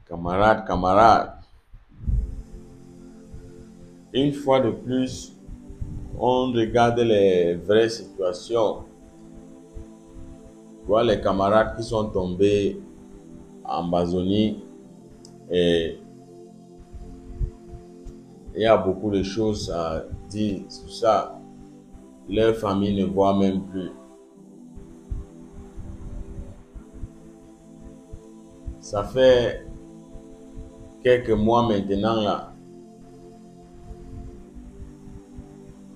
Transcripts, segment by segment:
Camarades, camarades, une fois de plus, on regarde les vraies situations. Voilà les camarades qui sont tombés en Amazonie et il y a beaucoup de choses à dire sur ça. Leur famille ne voit même plus. Ça fait quelques mois maintenant là.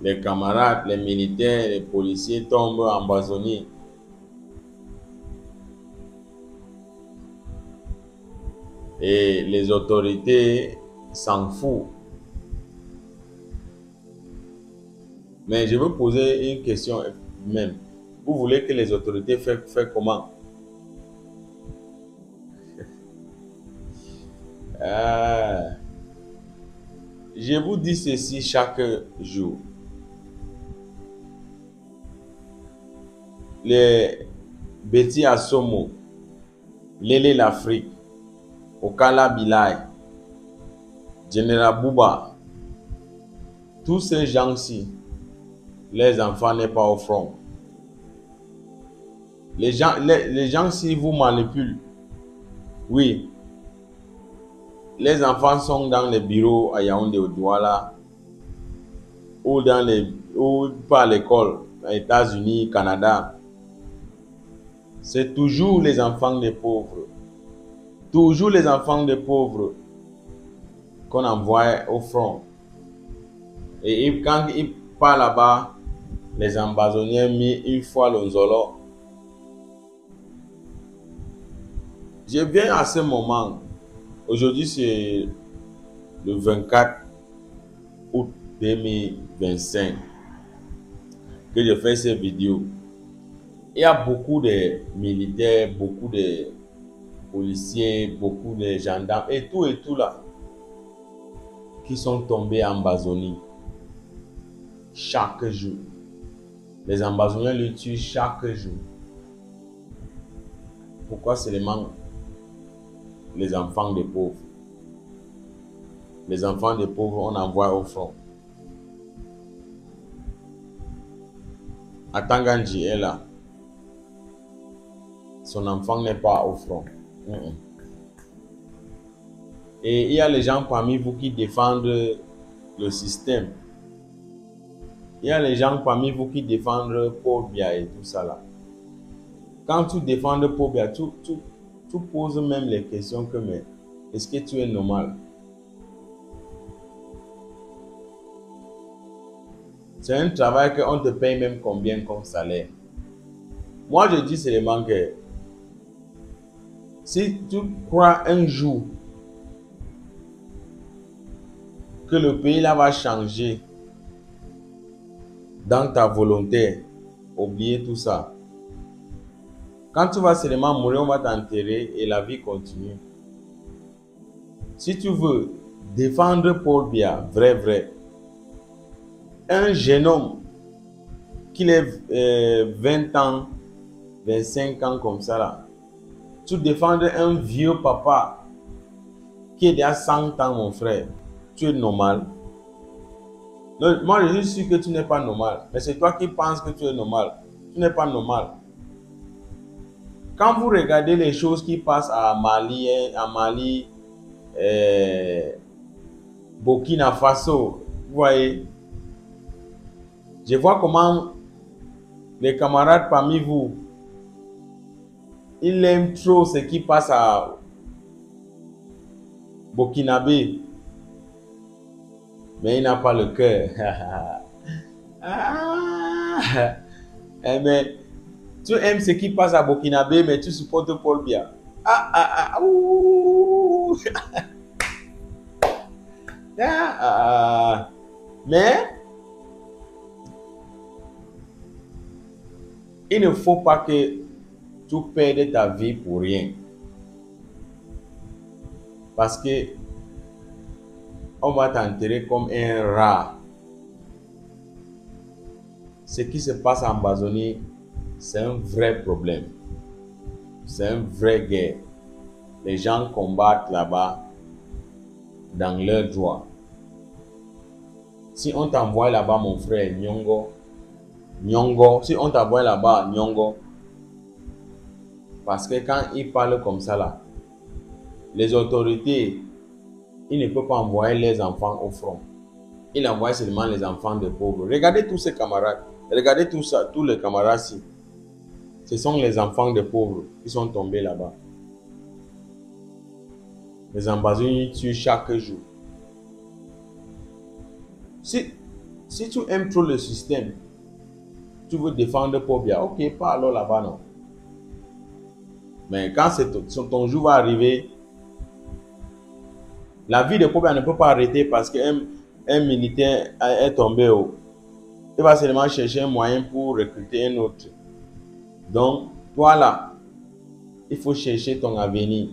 Les camarades, les militaires, les policiers tombent en Amazonie. Et les autorités s'en foutent. Mais je veux poser une question même. Vous voulez que les autorités fassent comment? Je vous dis ceci chaque jour. Les Betty Assomo, Lélé l'Afrique, Okala Bilay, General Bouba, tous ces gens-ci, les enfants n'est pas au front. Les gens si vous manipulent, oui, les enfants sont dans les bureaux à Yaoundé au Douala ou pas à l'école, aux États-Unis, Canada. C'est toujours les enfants des pauvres. Toujours les enfants des pauvres qu'on envoie au front. Et quand ils partent là-bas, les Amazoniens mis une fois le Nzolo. Je viens à ce moment. Aujourd'hui, c'est le 24 août 2025 que je fais cette vidéo. Il y a beaucoup de militaires, beaucoup de policiers, beaucoup de gendarmes et tout là qui sont tombés en Amazonie chaque jour. Les Amazoniens le tuent chaque jour. Pourquoi seulement les enfants des pauvres? Les enfants des pauvres, on envoie au front. Atanganji est là. Son enfant n'est pas au front. Et il y a les gens parmi vous qui défendent le système. Il y a les gens parmi vous qui défendent Paul Biya et tout ça là. Quand tu défends Paul Biya, tu poses même les questions que mais est-ce que tu es normal? C'est un travail qu'on te paye même combien comme salaire. Moi je dis seulement que si tu crois un jour que le pays là va changer dans ta volonté, oubliez tout ça. Quand tu vas seulement mourir, on va t'enterrer et la vie continue. Si tu veux défendre Paul Biya, vrai, un jeune homme qui ait 20 ans, 25 ans comme ça là, tu défends un vieux papa qui est déjà 100 ans mon frère, tu es normal? Non, moi je suis sûr que tu n'es pas normal, mais c'est toi qui penses que tu es normal. Tu n'es pas normal. Quand vous regardez les choses qui passent à Mali, Burkina Faso, vous voyez, je vois comment les camarades parmi vous, ils aiment trop ce qui passe à Burkinabé, mais il n'a pas le cœur. Mais tu aimes ce qui passe à Burkinabé, mais tu supportes Paul Biya. Mais il ne faut pas que tu perdes ta vie pour rien. Parce que on va t'enterrer comme un rat. Ce qui se passe en Amazonie, c'est un vrai problème. C'est une vraie guerre. les gens combattent là-bas dans leurs droits. Si on t'envoie là-bas, mon frère, Nyongo, si on t'envoie là-bas, Nyongo, parce que quand ils parlent comme ça là, les autorités, ils ne peuvent pas envoyer les enfants au front. Ils envoient seulement les enfants des pauvres. Regardez tous ces camarades, regardez tout ça, tous les camarades-ci. Ce sont les enfants des pauvres qui sont tombés là-bas. Les ambassades tuent chaque jour. Si tu aimes trop le système, tu veux défendre Pobia, ok, pas alors là-bas, non. Mais quand ton jour va arriver, la vie de Pobia ne peut pas arrêter parce qu'un militaire est tombé haut. Il va seulement chercher un moyen pour recruter un autre. Donc, toi là, il faut chercher ton avenir.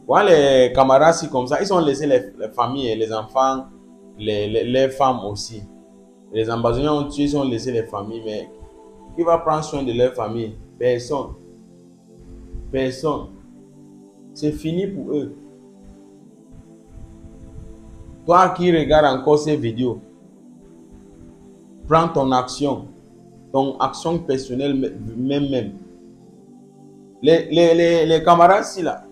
Voilà, les camarades, si comme ça, ils ont laissé les familles, les enfants, les femmes aussi. Les ambassadeurs ont tué, ils ont laissé les familles, mais qui va prendre soin de leur famille? Personne. Personne. C'est fini pour eux. Toi qui regardes encore ces vidéos, prends ton action personnelle même. Les camarades ici là,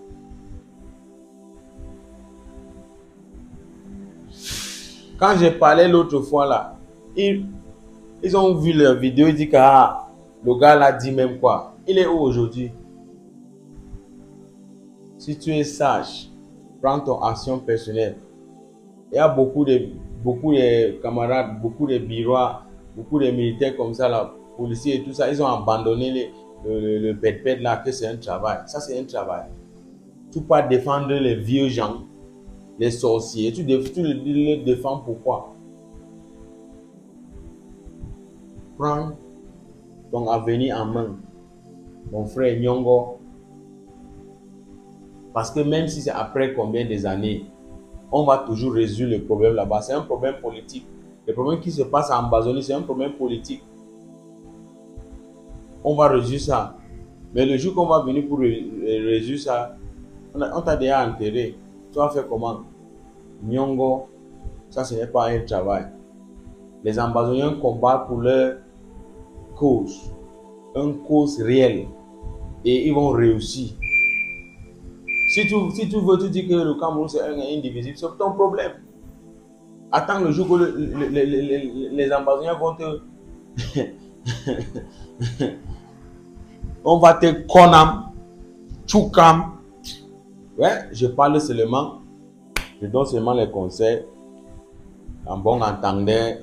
quand j'ai parlé l'autre fois là, ils ont vu leur vidéo, ils disent que le gars là dit même quoi. Il est où aujourd'hui? Si tu es sage, prends ton action personnelle. Il y a beaucoup de camarades, beaucoup de bureaux, beaucoup de militaires comme ça, là, policiers et tout ça, ils ont abandonné le pet là, que c'est un travail. Ça, c'est un travail. Tu peux pas défendre les vieux gens, les sorciers. Tu les défends pourquoi? Prends ton avenir en main, mon frère Nyongo. Parce que même si c'est après combien des années, on va toujours résoudre le problème là-bas. C'est un problème politique. Le problème qui se passe à Ambazonie, c'est un problème politique. On va résoudre ça. Mais le jour qu'on va venir pour résoudre ça, on t'a déjà enterré. Tu vas faire comment? Nyongo, ça ce n'est pas un travail. Les Ambazoniens combattent pour leur cause. Une cause réelle. Et ils vont réussir. Si tu veux, tu dis que le Cameroun c'est un indivisible, c'est ton problème. Attends le jour que les Ambazoniens vont te... On va te konam, choukam. Ouais, je parle seulement, je donne seulement les conseils en bon entendeur.